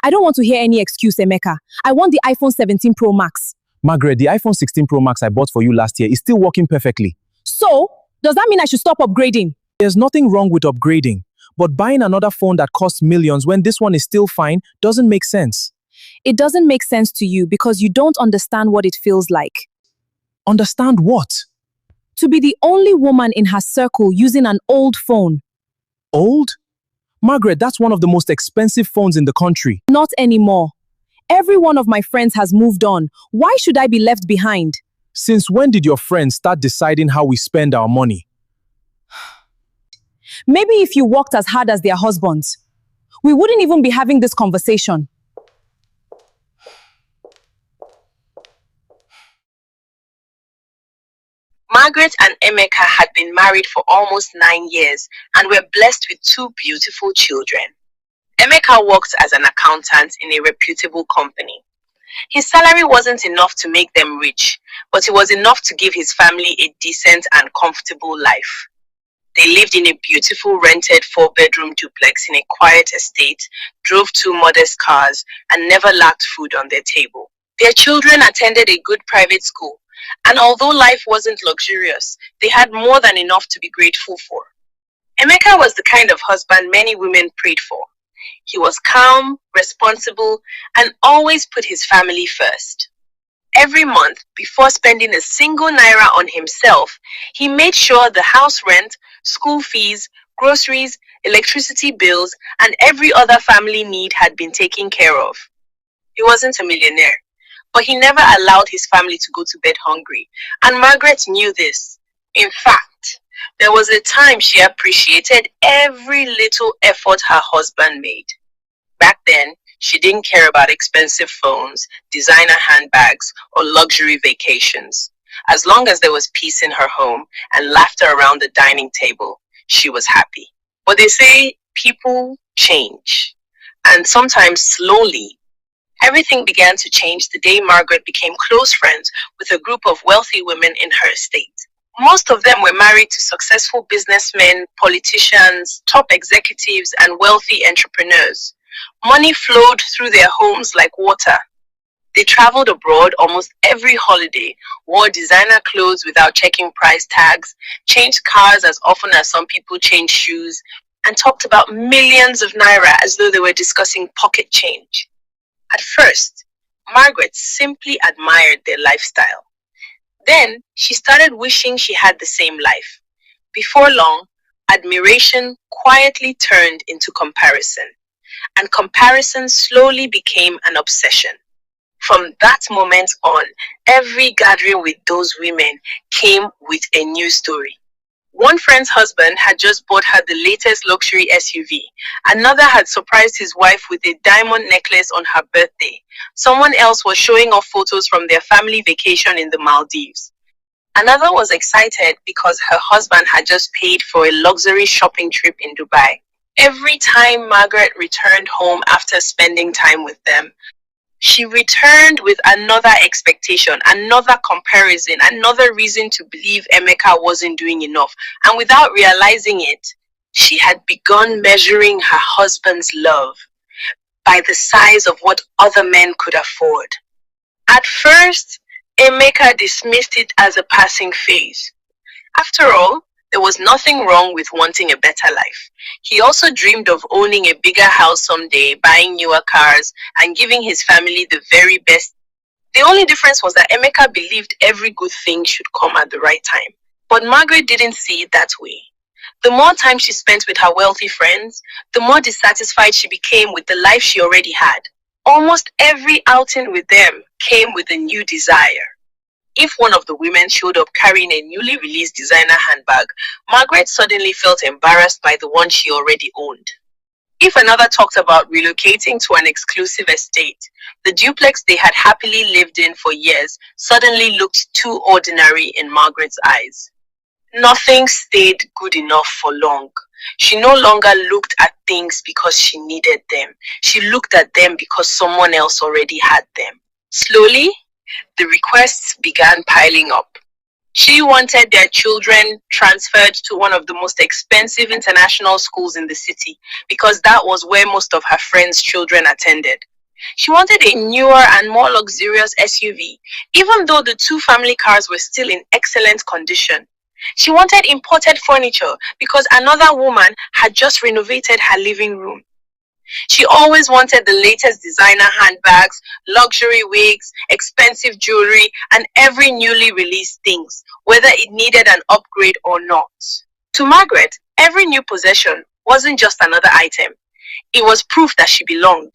I don't want to hear any excuse, Emeka. I want the iPhone 17 Pro Max. Margaret, the iPhone 16 Pro Max I bought for you last year is still working perfectly. So, does that mean I should stop upgrading? There's nothing wrong with upgrading, but buying another phone that costs millions when this one is still fine doesn't make sense. It doesn't make sense to you because you don't understand what it feels like. Understand what? To be the only woman in her circle using an old phone. Old? Margaret, that's one of the most expensive phones in the country. Not anymore. Every one of my friends has moved on. Why should I be left behind? Since when did your friends start deciding how we spend our money? Maybe if you worked as hard as their husbands, we wouldn't even be having this conversation. Margaret and Emeka had been married for almost 9 years and were blessed with 2 beautiful children. Emeka worked as an accountant in a reputable company. His salary wasn't enough to make them rich, but it was enough to give his family a decent and comfortable life. They lived in a beautiful rented 4-bedroom duplex in a quiet estate, drove 2 modest cars, and never lacked food on their table. Their children attended a good private school, and although life wasn't luxurious, they had more than enough to be grateful for. Emeka was the kind of husband many women prayed for. He was calm, responsible, and always put his family first. Every month, before spending a single naira on himself, he made sure the house rent, school fees, groceries, electricity bills, and every other family need had been taken care of. He wasn't a millionaire, but he never allowed his family to go to bed hungry, and Margaret knew this. In fact, there was a time she appreciated every little effort her husband made. Back then, she didn't care about expensive phones, designer handbags, or luxury vacations. As long as there was peace in her home and laughter around the dining table, she was happy. But they say people change, and sometimes slowly. Everything began to change the day Margaret became close friends with a group of wealthy women in her estate. Most of them were married to successful businessmen, politicians, top executives, and wealthy entrepreneurs. Money flowed through their homes like water. They traveled abroad almost every holiday, wore designer clothes without checking price tags, changed cars as often as some people change shoes, and talked about millions of naira as though they were discussing pocket change. At first, Margaret simply admired their lifestyle. Then, she started wishing she had the same life. Before long, admiration quietly turned into comparison, and comparison slowly became an obsession. From that moment on, every gathering with those women came with a new story. One friend's husband had just bought her the latest luxury SUV. Another had surprised his wife with a diamond necklace on her birthday. Someone else was showing off photos from their family vacation in the Maldives. Another was excited because her husband had just paid for a luxury shopping trip in Dubai. Every time Margaret returned home after spending time with them, she returned with another expectation, another comparison, another reason to believe Emeka wasn't doing enough. And without realizing it, she had begun measuring her husband's love by the size of what other men could afford. At first, Emeka dismissed it as a passing phase. After all, there was nothing wrong with wanting a better life. He also dreamed of owning a bigger house someday, buying newer cars, and giving his family the very best. The only difference was that Emeka believed every good thing should come at the right time. But Margaret didn't see it that way. The more time she spent with her wealthy friends, the more dissatisfied she became with the life she already had. Almost every outing with them came with a new desire. If one of the women showed up carrying a newly released designer handbag, Margaret suddenly felt embarrassed by the one she already owned. If another talked about relocating to an exclusive estate, the duplex they had happily lived in for years suddenly looked too ordinary in Margaret's eyes. Nothing stayed good enough for long. She no longer looked at things because she needed them. She looked at them because someone else already had them. Slowly, the requests began piling up. She wanted their children transferred to one of the most expensive international schools in the city because that was where most of her friends' children attended. She wanted a newer and more luxurious SUV, even though the two family cars were still in excellent condition. She wanted imported furniture because another woman had just renovated her living room. She always wanted the latest designer handbags, luxury wigs, expensive jewelry, and every newly released things, whether it needed an upgrade or not. To Margaret, every new possession wasn't just another item. It was proof that she belonged.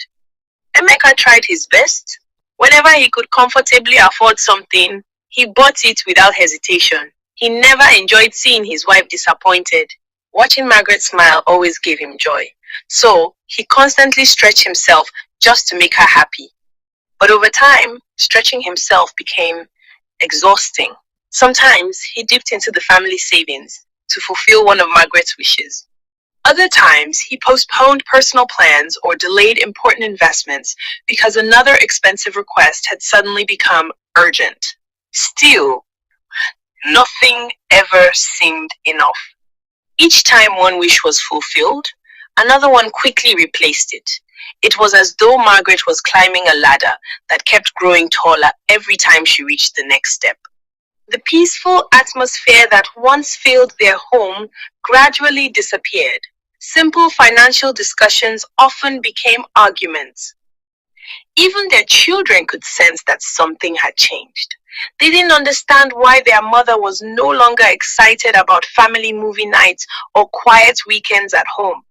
Emeka tried his best. Whenever he could comfortably afford something, he bought it without hesitation. He never enjoyed seeing his wife disappointed. Watching Margaret smile always gave him joy. So, he constantly stretched himself just to make her happy. But over time, stretching himself became exhausting. Sometimes, he dipped into the family savings to fulfill one of Margaret's wishes. Other times, he postponed personal plans or delayed important investments because another expensive request had suddenly become urgent. Still, nothing ever seemed enough. Each time one wish was fulfilled, another one quickly replaced it. It was as though Margaret was climbing a ladder that kept growing taller every time she reached the next step. The peaceful atmosphere that once filled their home gradually disappeared. Simple financial discussions often became arguments. Even their children could sense that something had changed. They didn't understand why their mother was no longer excited about family movie nights or quiet weekends at home.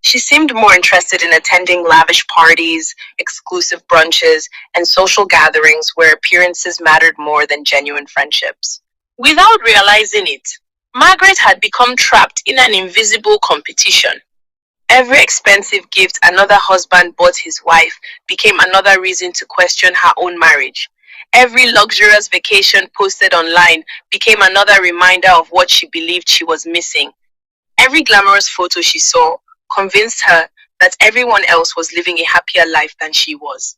She seemed more interested in attending lavish parties, exclusive brunches, and social gatherings where appearances mattered more than genuine friendships. Without realizing it, Margaret had become trapped in an invisible competition. Every expensive gift another husband bought his wife became another reason to question her own marriage. Every luxurious vacation posted online became another reminder of what she believed she was missing. Every glamorous photo she saw convinced her that everyone else was living a happier life than she was.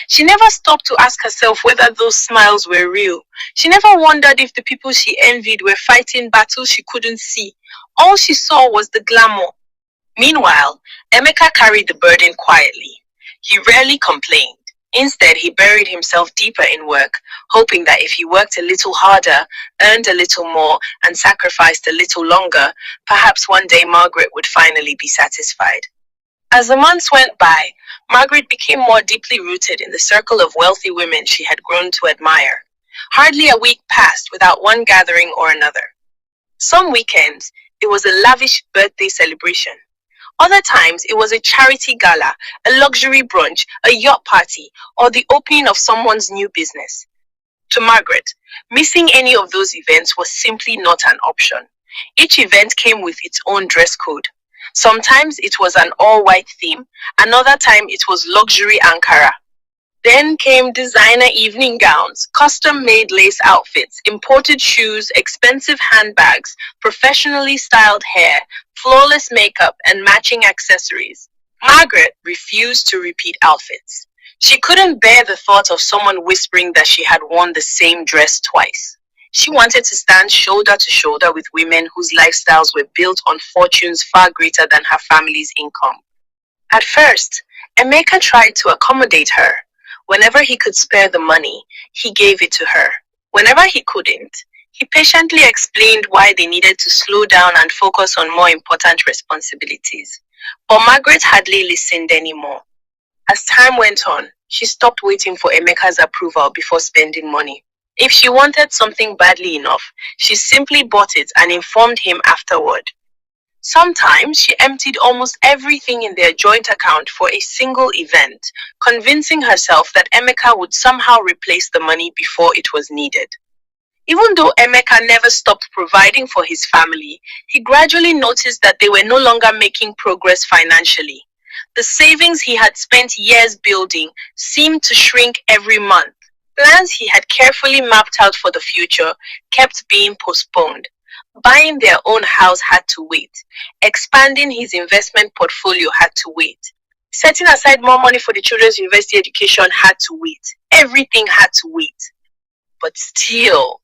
She never stopped to ask herself whether those smiles were real. She never wondered if the people she envied were fighting battles she couldn't see. All she saw was the glamour. Meanwhile, Emeka carried the burden quietly. He rarely complained. Instead, he buried himself deeper in work, hoping that if he worked a little harder, earned a little more, and sacrificed a little longer, perhaps one day Margaret would finally be satisfied. As the months went by, Margaret became more deeply rooted in the circle of wealthy women she had grown to admire. Hardly a week passed without one gathering or another. Some weekends, it was a lavish birthday celebration. Other times, it was a charity gala, a luxury brunch, a yacht party, or the opening of someone's new business. To Margaret, missing any of those events was simply not an option. Each event came with its own dress code. Sometimes it was an all-white theme, another time it was luxury Ankara. Then came designer evening gowns, custom-made lace outfits, imported shoes, expensive handbags, professionally styled hair, flawless makeup, and matching accessories. Margaret refused to repeat outfits. She couldn't bear the thought of someone whispering that she had worn the same dress twice. She wanted to stand shoulder to shoulder with women whose lifestyles were built on fortunes far greater than her family's income. At first, Emeka tried to accommodate her. Whenever he could spare the money, he gave it to her. Whenever he couldn't, he patiently explained why they needed to slow down and focus on more important responsibilities. But Margaret hardly listened anymore. As time went on, she stopped waiting for Emeka's approval before spending money. If she wanted something badly enough, she simply bought it and informed him afterward. Sometimes she emptied almost everything in their joint account for a single event, convincing herself that Emeka would somehow replace the money before it was needed. Even though Emeka never stopped providing for his family, he gradually noticed that they were no longer making progress financially. The savings he had spent years building seemed to shrink every month. Plans he had carefully mapped out for the future kept being postponed. Buying their own house had to wait. Expanding his investment portfolio had to wait. Setting aside more money for the children's university education had to wait. Everything had to wait. But still,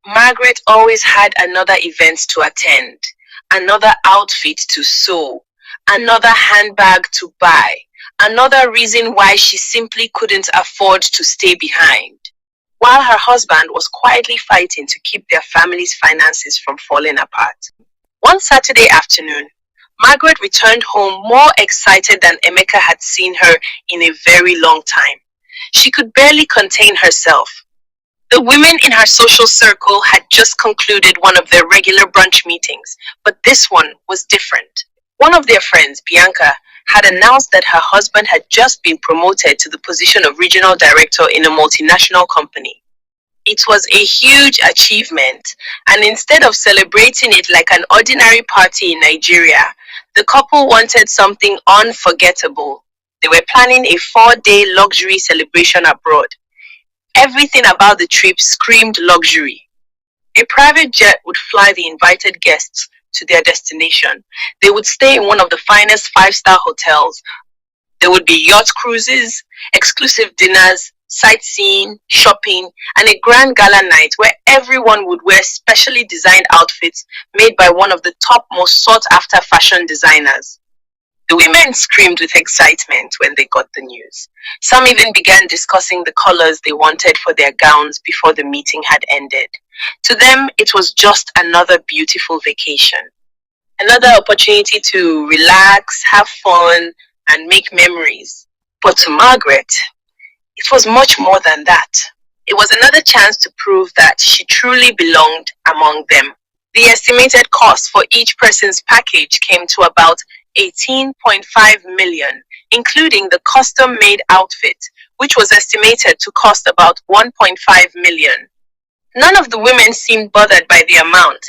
Margaret always had another event to attend, another outfit to sew, another handbag to buy, Another reason why she simply couldn't afford to stay behind, while her husband was quietly fighting to keep their family's finances from falling apart. One Saturday afternoon, Margaret returned home more excited than Emeka had seen her in a very long time. She could barely contain herself. The women in her social circle had just concluded one of their regular brunch meetings, but this one was different. One of their friends, Bianca, had announced that her husband had just been promoted to the position of regional director in a multinational company. It was a huge achievement, and instead of celebrating it like an ordinary party in Nigeria, the couple wanted something unforgettable. They were planning a 4-day luxury celebration abroad. Everything about the trip screamed luxury. A private jet would fly the invited guests to their destination. They would stay in one of the finest 5-star hotels. There would be yacht cruises, exclusive dinners, sightseeing, shopping, and a grand gala night where everyone would wear specially designed outfits made by one of the top most sought-after fashion designers. The women screamed with excitement when they got the news. Some even began discussing the colors they wanted for their gowns before the meeting had ended. To them, it was just another beautiful vacation. Another opportunity to relax, have fun, and make memories. But to Margaret, it was much more than that. It was another chance to prove that she truly belonged among them. The estimated cost for each person's package came to about 18.5 million, including the custom-made outfit, which was estimated to cost about 1.5 million. None of the women seemed bothered by the amount.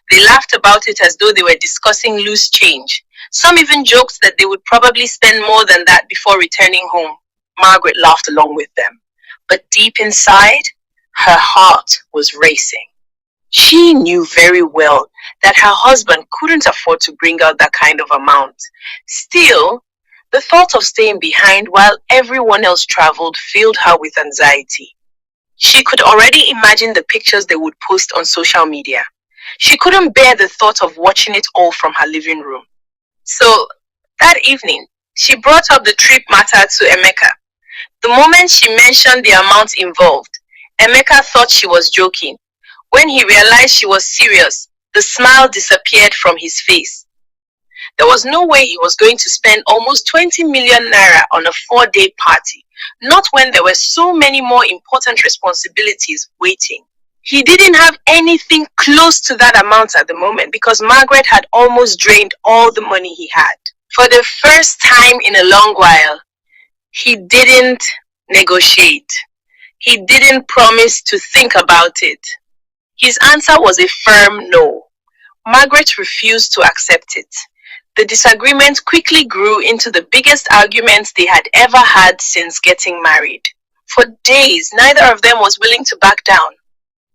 They laughed about it as though they were discussing loose change. Some even joked that they would probably spend more than that before returning home. Margaret laughed along with them. But deep inside, her heart was racing. She knew very well that her husband couldn't afford to bring out that kind of amount. Still, the thought of staying behind while everyone else traveled filled her with anxiety. She could already imagine the pictures they would post on social media. She couldn't bear the thought of watching it all from her living room. So, that evening, she brought up the trip matter to Emeka. The moment she mentioned the amount involved, Emeka thought she was joking. When he realized she was serious, the smile disappeared from his face. There was no way he was going to spend almost 20 million naira on a 4-day party, not when there were so many more important responsibilities waiting. He didn't have anything close to that amount at the moment because Margaret had almost drained all the money he had. For the first time in a long while, he didn't negotiate. He didn't promise to think about it. His answer was a firm no. Margaret refused to accept it. The disagreement quickly grew into the biggest argument they had ever had since getting married. For days, neither of them was willing to back down.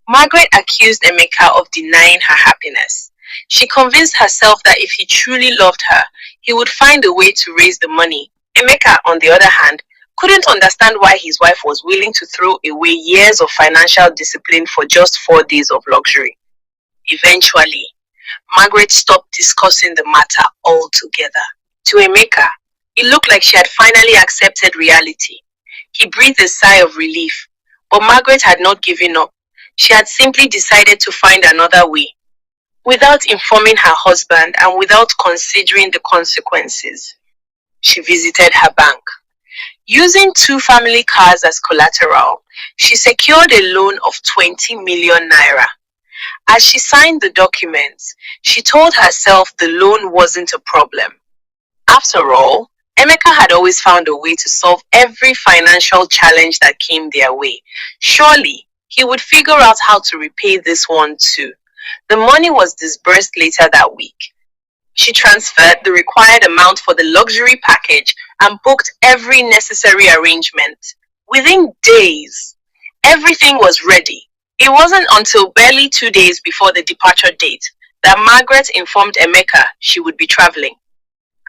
Margaret accused Emeka of denying her happiness. She convinced herself that if he truly loved her, he would find a way to raise the money. Emeka, on the other hand, couldn't understand why his wife was willing to throw away years of financial discipline for just 4 days of luxury. Eventually, Margaret stopped discussing the matter altogether. To Emeka, it looked like she had finally accepted reality. He breathed a sigh of relief, but Margaret had not given up. She had simply decided to find another way, without informing her husband and without considering the consequences. She visited her bank. Using 2 family cars as collateral, she secured a loan of 20 million naira. As she signed the documents, she told herself the loan wasn't a problem. After all, Emeka had always found a way to solve every financial challenge that came their way. Surely, he would figure out how to repay this one too. The money was disbursed later that week. She transferred the required amount for the luxury package and booked every necessary arrangement. Within days, everything was ready. It wasn't until barely 2 days before the departure date that Margaret informed Emeka she would be traveling.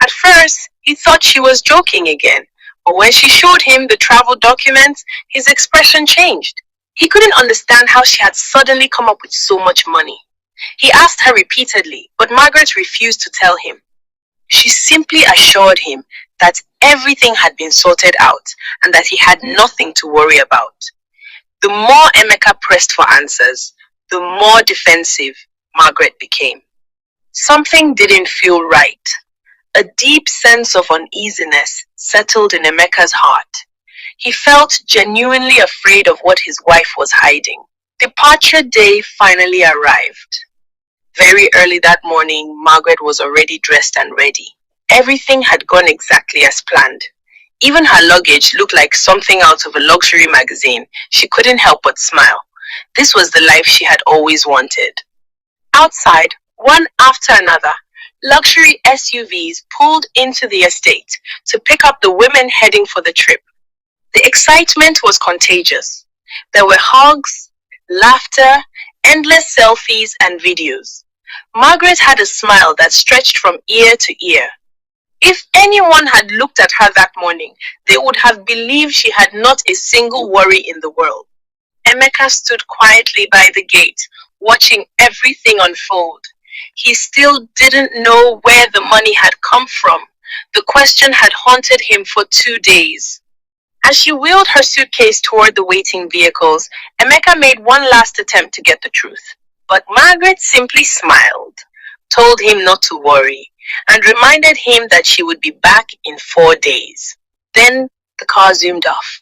At first, he thought she was joking again, but when she showed him the travel documents, his expression changed. He couldn't understand how she had suddenly come up with so much money. He asked her repeatedly, but Margaret refused to tell him. She simply assured him that everything had been sorted out and that he had nothing to worry about. The more Emeka pressed for answers, the more defensive Margaret became. Something didn't feel right. A deep sense of uneasiness settled in Emeka's heart. He felt genuinely afraid of what his wife was hiding. Departure day finally arrived. Very early that morning, Margaret was already dressed and ready. Everything had gone exactly as planned. Even her luggage looked like something out of a luxury magazine. She couldn't help but smile. This was the life she had always wanted. Outside, one after another, luxury SUVs pulled into the estate to pick up the women heading for the trip. The excitement was contagious. There were hugs, laughter, endless selfies and videos. Margaret had a smile that stretched from ear to ear. If anyone had looked at her that morning, they would have believed she had not a single worry in the world. Emeka stood quietly by the gate, watching everything unfold. He still didn't know where the money had come from. The question had haunted him for 2 days. As she wheeled her suitcase toward the waiting vehicles, Emeka made one last attempt to get the truth. But Margaret simply smiled, told him not to worry, and reminded him that she would be back in 4 days. Then the car zoomed off.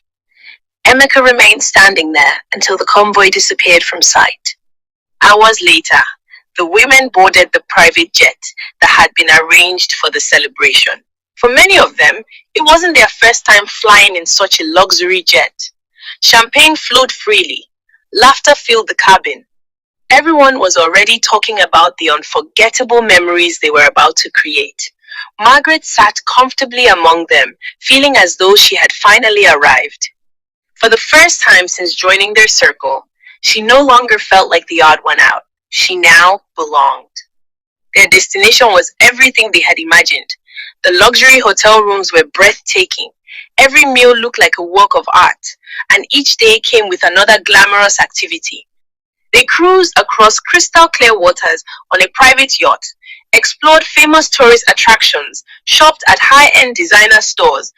Emeka remained standing there until the convoy disappeared from sight. Hours later, the women boarded the private jet that had been arranged for the celebration. For many of them, it wasn't their first time flying in such a luxury jet. Champagne flowed freely. Laughter filled the cabin. Everyone was already talking about the unforgettable memories they were about to create. Margaret sat comfortably among them, feeling as though she had finally arrived. For the first time since joining their circle, she no longer felt like the odd one out. She now belonged. Their destination was everything they had imagined. The luxury hotel rooms were breathtaking. Every meal looked like a work of art, and each day came with another glamorous activity. They cruised across crystal clear waters on a private yacht, explored famous tourist attractions, shopped at high-end designer stores,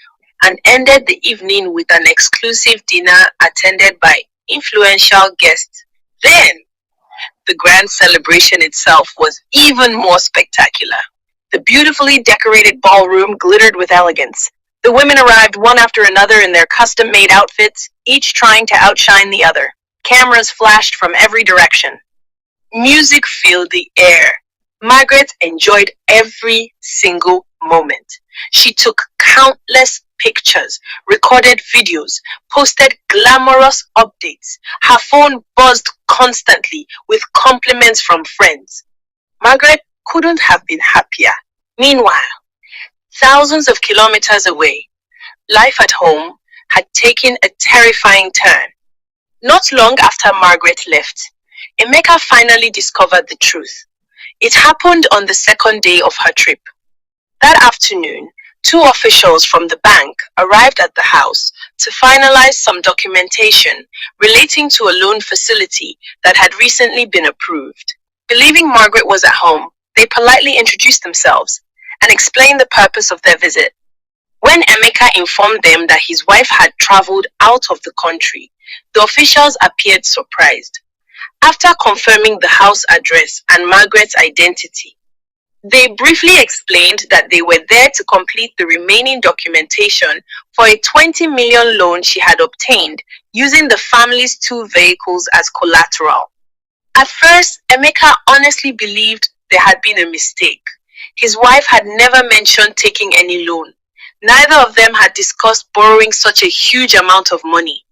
and ended the evening with an exclusive dinner attended by influential guests. Then, the grand celebration itself was even more spectacular. The beautifully decorated ballroom glittered with elegance. The women arrived one after another in their custom-made outfits, each trying to outshine the other. Cameras flashed from every direction. Music filled the air. Margaret enjoyed every single moment. She took countless pictures, recorded videos, posted glamorous updates. Her phone buzzed constantly with compliments from friends. Margaret couldn't have been happier. Meanwhile, thousands of kilometers away, life at home had taken a terrifying turn. Not long after Margaret left, Emeka finally discovered the truth. It happened on the second day of her trip. That afternoon, 2 officials from the bank arrived at the house to finalize some documentation relating to a loan facility that had recently been approved. Believing Margaret was at home, they politely introduced themselves and explained the purpose of their visit. When Emeka informed them that his wife had traveled out of the country, the officials appeared surprised. After confirming the house address and Margaret's identity, they briefly explained that they were there to complete the remaining documentation for a 20 million loan she had obtained using the family's 2 vehicles as collateral. At first, Emeka honestly believed there had been a mistake. His wife had never mentioned taking any loan. Neither of them had discussed borrowing such a huge amount of money.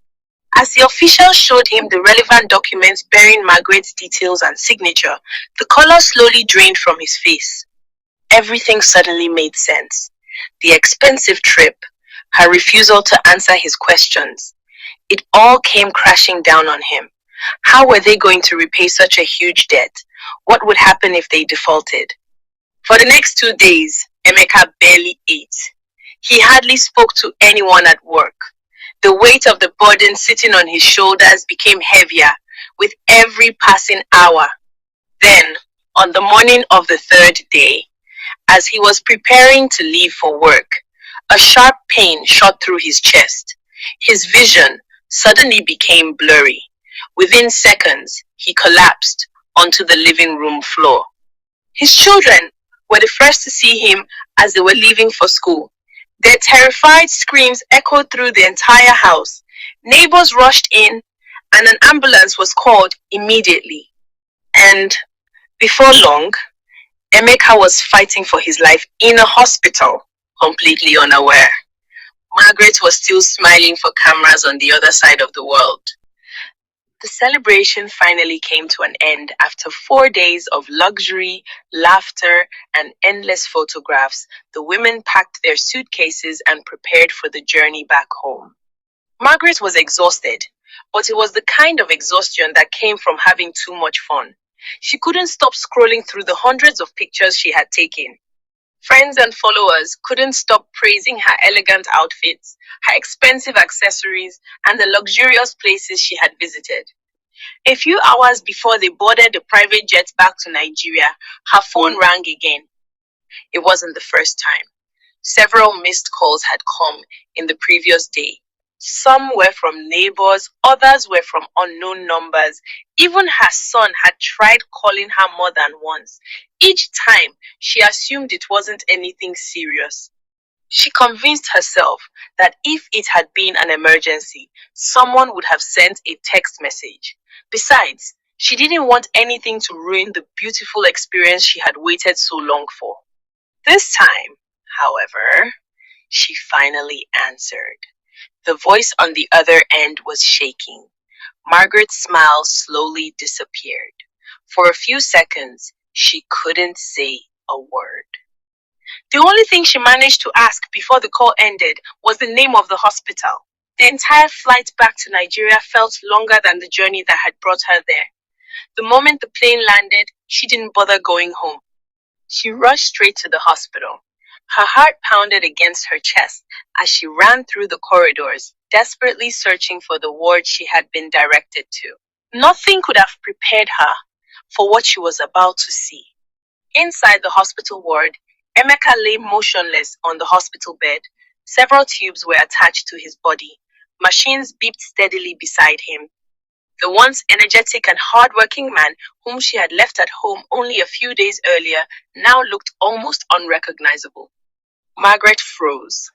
As the official showed him the relevant documents bearing Margaret's details and signature, the color slowly drained from his face. Everything suddenly made sense. The expensive trip, her refusal to answer his questions. It all came crashing down on him. How were they going to repay such a huge debt? What would happen if they defaulted? For the next 2 days, Emeka barely ate. He hardly spoke to anyone at work. The weight of the burden sitting on his shoulders became heavier with every passing hour. Then, on the morning of the 3rd day, as he was preparing to leave for work, A sharp pain shot through his chest. His vision suddenly became blurry. Within seconds, he collapsed onto the living room floor. His children were the first to see him as they were leaving for school. Their terrified screams echoed through the entire house. Neighbors rushed in, and an ambulance was called immediately. And before long, Emeka was fighting for his life in a hospital, completely unaware. Margaret was still smiling for cameras on the other side of the world. The celebration finally came to an end after 4 days of luxury, laughter, and endless photographs. The women packed their suitcases and prepared for the journey back home. Margaret was exhausted, but it was the kind of exhaustion that came from having too much fun. She couldn't stop scrolling through the hundreds of pictures she had taken. Friends and followers couldn't stop praising her elegant outfits, her expensive accessories, and the luxurious places she had visited. A few hours before they boarded the private jet back to Nigeria, her phone rang again. It wasn't the first time. Several missed calls had come in the previous day. Some were from neighbors, others were from unknown numbers. Even her son had tried calling her more than once. Each time, she assumed it wasn't anything serious. She convinced herself that if it had been an emergency, someone would have sent a text message. Besides, she didn't want anything to ruin the beautiful experience she had waited so long for. This time, however, she finally answered. The voice on the other end was shaking. Margaret's smile slowly disappeared. For a few seconds, she couldn't say a word. The only thing she managed to ask before the call ended was the name of the hospital. The entire flight back to Nigeria felt longer than the journey that had brought her there. The moment the plane landed, she didn't bother going home. She rushed straight to the hospital. Her heart pounded against her chest as she ran through the corridors, desperately searching for the ward she had been directed to. Nothing could have prepared her for what she was about to see. Inside the hospital ward, Emeka lay motionless on the hospital bed. Several tubes were attached to his body. Machines beeped steadily beside him. The once energetic and hard-working man whom she had left at home only a few days earlier now looked almost unrecognizable. Margaret froze.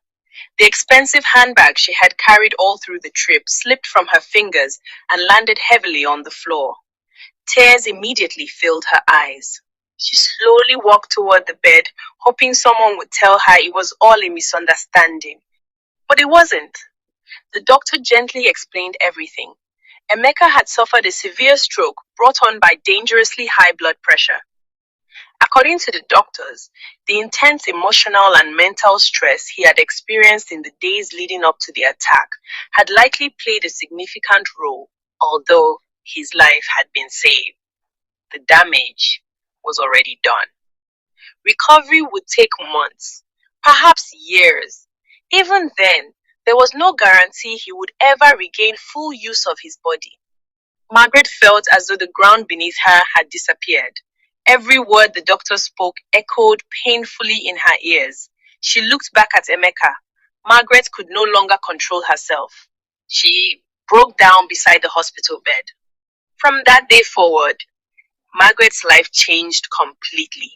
The expensive handbag she had carried all through the trip slipped from her fingers and landed heavily on the floor. Tears immediately filled her eyes. She slowly walked toward the bed, hoping someone would tell her it was all a misunderstanding. But it wasn't. The doctor gently explained everything. Emeka had suffered a severe stroke brought on by dangerously high blood pressure. According to the doctors, the intense emotional and mental stress he had experienced in the days leading up to the attack had likely played a significant role, although his life had been saved. The damage was already done. Recovery would take months, perhaps years. Even then, there was no guarantee he would ever regain full use of his body. Margaret felt as though the ground beneath her had disappeared. Every word the doctor spoke echoed painfully in her ears. She looked back at Emeka. Margaret could no longer control herself. She broke down beside the hospital bed. From that day forward, Margaret's life changed completely.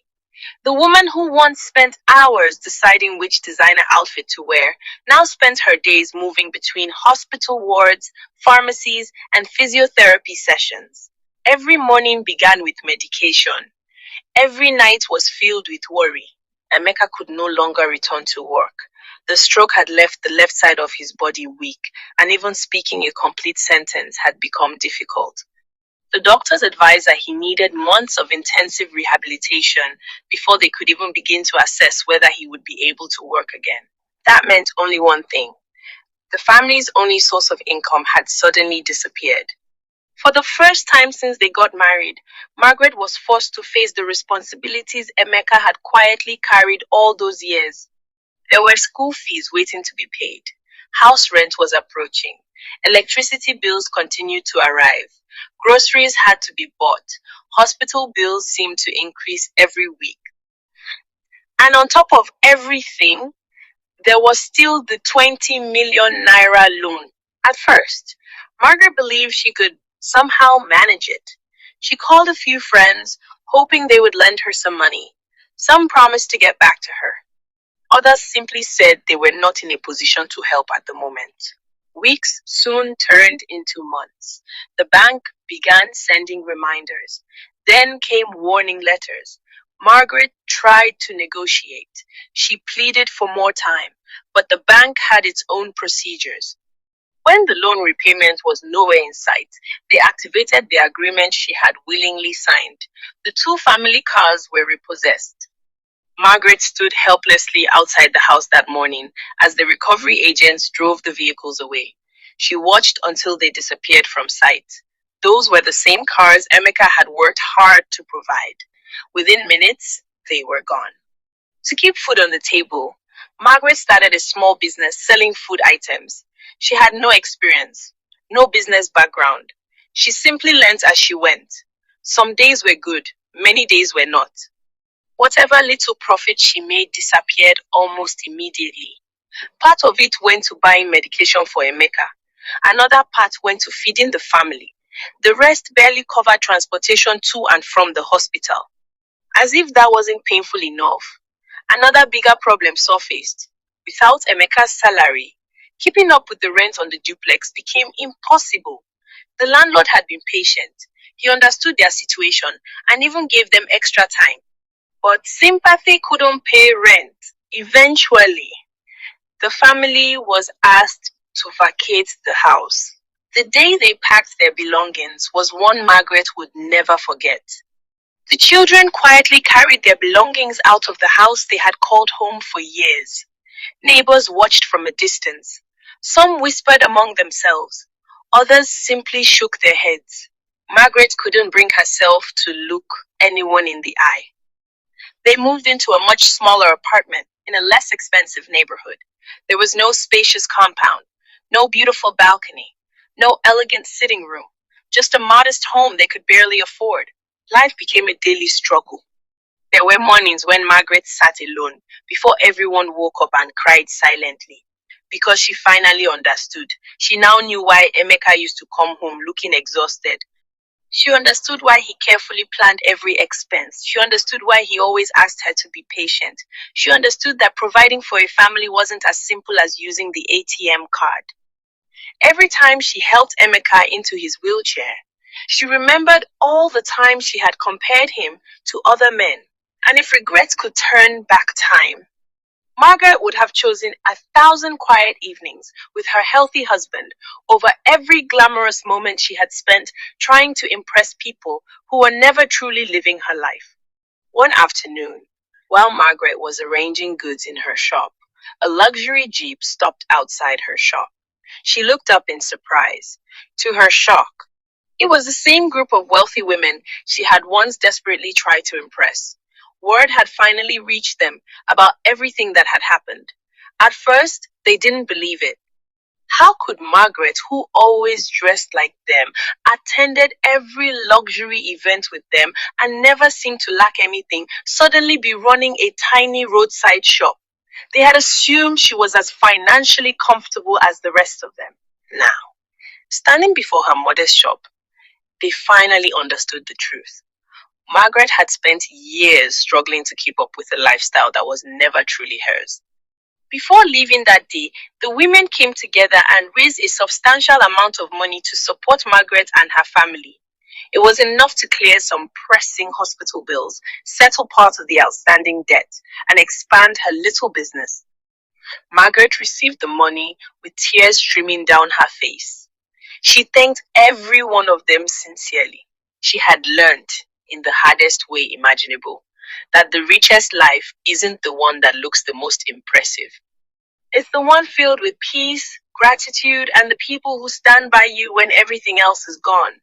The woman who once spent hours deciding which designer outfit to wear now spent her days moving between hospital wards, pharmacies, and physiotherapy sessions. Every morning began with medication. Every night was filled with worry. Emeka could no longer return to work. The stroke had left the left side of his body weak, and even speaking a complete sentence had become difficult. The doctors advised that he needed months of intensive rehabilitation before they could even begin to assess whether he would be able to work again. That meant only one thing. The family's only source of income had suddenly disappeared. For the first time since they got married, Margaret was forced to face the responsibilities Emeka had quietly carried all those years. There were school fees waiting to be paid. House rent was approaching. Electricity bills continued to arrive. Groceries had to be bought. Hospital bills seemed to increase every week. And on top of everything, There was still the 20 million naira loan. At first, Margaret believed she could somehow manage it. She called a few friends, hoping they would lend her some money. Some promised to get back to her. Others simply said they were not in a position to help at the moment. Weeks soon turned into months. The bank began sending reminders. Then came warning letters. Margaret tried to negotiate. She pleaded for more time, but the bank had its own procedures. When the loan repayment was nowhere in sight, they activated the agreement she had willingly signed. The two family cars were repossessed. Margaret stood helplessly outside the house that morning as the recovery agents drove the vehicles away. She watched until they disappeared from sight. Those were the same cars Emeka had worked hard to provide. Within minutes, they were gone. To keep food on the table, Margaret started a small business selling food items. She had no experience, no business background. She simply learnt as she went. Some days were good, many days were not. Whatever little profit she made disappeared almost immediately. Part of it went to buying medication for Emeka. Another part went to feeding the family. The rest barely covered transportation to and from the hospital. As if that wasn't painful enough, another bigger problem surfaced. Without Emeka's salary, keeping up with the rent on the duplex became impossible. The landlord had been patient. He understood their situation and even gave them extra time. But sympathy couldn't pay rent. Eventually, the family was asked to vacate the house. The day they packed their belongings was one Margaret would never forget. The children quietly carried their belongings out of the house they had called home for years. Neighbors watched from a distance. Some whispered among themselves. Others simply shook their heads. Margaret couldn't bring herself to look anyone in the eye. They moved into a much smaller apartment in a less expensive neighborhood. There was no spacious compound, no beautiful balcony, no elegant sitting room, just a modest home they could barely afford. Life became a daily struggle. There were mornings when Margaret sat alone before everyone woke up and cried silently. Because she finally understood. She now knew why Emeka used to come home looking exhausted. She understood why he carefully planned every expense. She understood why he always asked her to be patient. She understood that providing for a family wasn't as simple as using the ATM card. Every time she helped Emeka into his wheelchair, she remembered all the times she had compared him to other men. And if regrets could turn back time, Margaret would have chosen 1,000 quiet evenings with her healthy husband over every glamorous moment she had spent trying to impress people who were never truly living her life. One afternoon, while Margaret was arranging goods in her shop, a luxury jeep stopped outside her shop. She looked up in surprise. To her shock, it was the same group of wealthy women she had once desperately tried to impress. Word had finally reached them about everything that had happened. At first, they didn't believe it. How could Margaret, who always dressed like them, attended every luxury event with them, and never seemed to lack anything, suddenly be running a tiny roadside shop? They had assumed she was as financially comfortable as the rest of them. Now, standing before her modest shop, they finally understood the truth. Margaret had spent years struggling to keep up with a lifestyle that was never truly hers. Before leaving that day, the women came together and raised a substantial amount of money to support Margaret and her family. It was enough to clear some pressing hospital bills, settle part of the outstanding debt, and expand her little business. Margaret received the money with tears streaming down her face. She thanked every one of them sincerely. She had learned, in the hardest way imaginable, that the richest life isn't the one that looks the most impressive. It's the one filled with peace, gratitude, and the people who stand by you when everything else is gone.